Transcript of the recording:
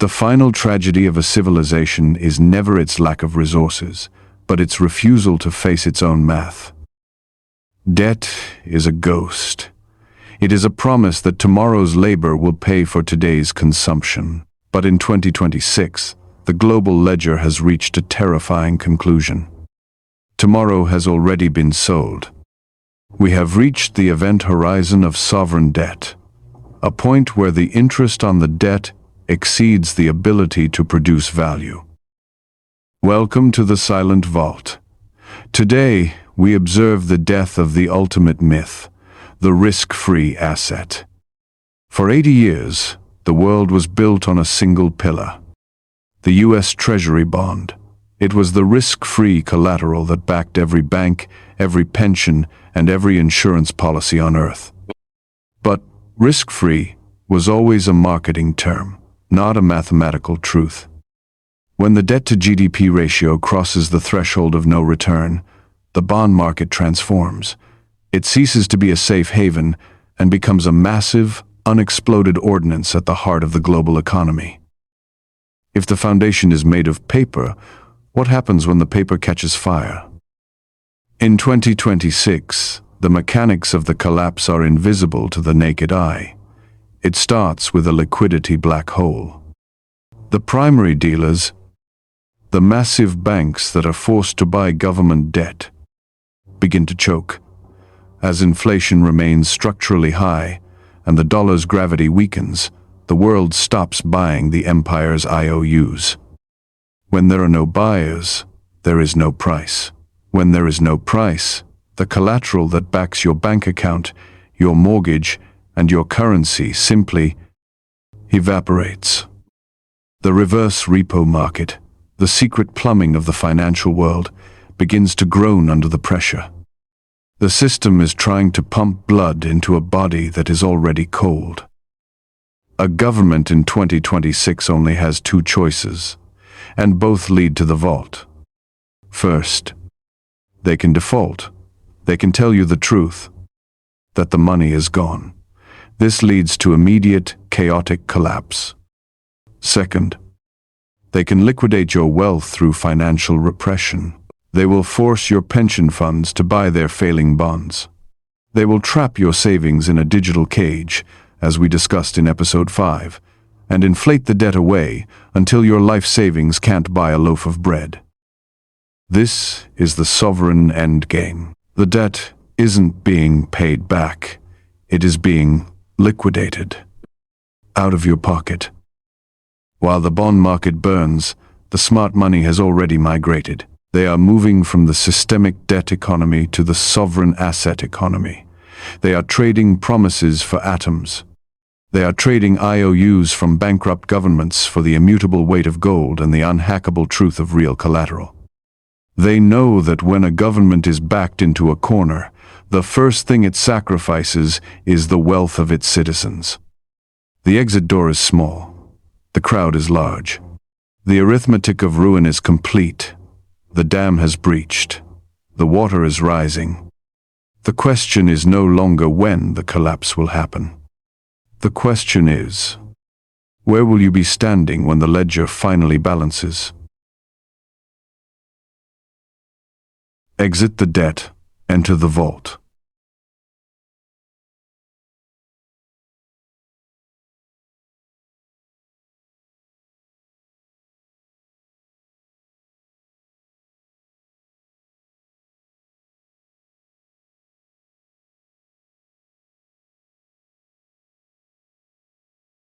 The final tragedy of a civilization is never its lack of resources, but its refusal to face its own math. Debt is a ghost. It is a promise that tomorrow's labor will pay for today's consumption. But in 2026, the global ledger has reached a terrifying conclusion. Tomorrow has already been sold. We have reached the event horizon of sovereign debt, a point where the interest on the debt exceeds the ability to produce value. Welcome to the Silent Vault. Today, we observe the death of the ultimate myth, the risk-free asset. For 80 years, the world was built on a single pillar: the U.S. Treasury bond. It was the risk-free collateral that backed every bank, every pension, and every insurance policy on Earth. But risk-free was always a marketing term, not a mathematical truth. When the debt-to-GDP ratio crosses the threshold of no return, the bond market transforms. It ceases to be a safe haven and becomes a massive, unexploded ordnance at the heart of the global economy. If the foundation is made of paper, what happens when the paper catches fire? In 2026, the mechanics of the collapse are invisible to the naked eye. It starts with a liquidity black hole. The primary dealers, the massive banks that are forced to buy government debt, begin to choke. As inflation remains structurally high and the dollar's gravity weakens, the world stops buying the empire's IOUs. When there are no buyers, there is no price. When there is no price, the collateral that backs your bank account, your mortgage, and your currency simply evaporates. The reverse repo market, the secret plumbing of the financial world, begins to groan under the pressure. The system is trying to pump blood into a body that is already cold. A government in 2026 only has two choices, and both lead to the vault. First, they can default. They can tell you the truth, that the money is gone. This leads to immediate, chaotic collapse. Second, they can liquidate your wealth through financial repression. They will force your pension funds to buy their failing bonds. They will trap your savings in a digital cage, as we discussed in episode 5, and inflate the debt away until your life savings can't buy a loaf of bread. This is the sovereign endgame. The debt isn't being paid back. It is being liquidated out of your pocket. While the bond market burns, the smart money has already migrated. They are moving from the systemic debt economy to the sovereign asset economy. They are trading promises for atoms. They are trading IOUs from bankrupt governments for the immutable weight of gold and the unhackable truth of real collateral. They know that when a government is backed into a corner, the first thing it sacrifices is the wealth of its citizens. The exit door is small. The crowd is large. The arithmetic of ruin is complete. The dam has breached. The water is rising. The question is no longer when the collapse will happen. The question is, where will you be standing when the ledger finally balances? Exit the debt, enter the vault.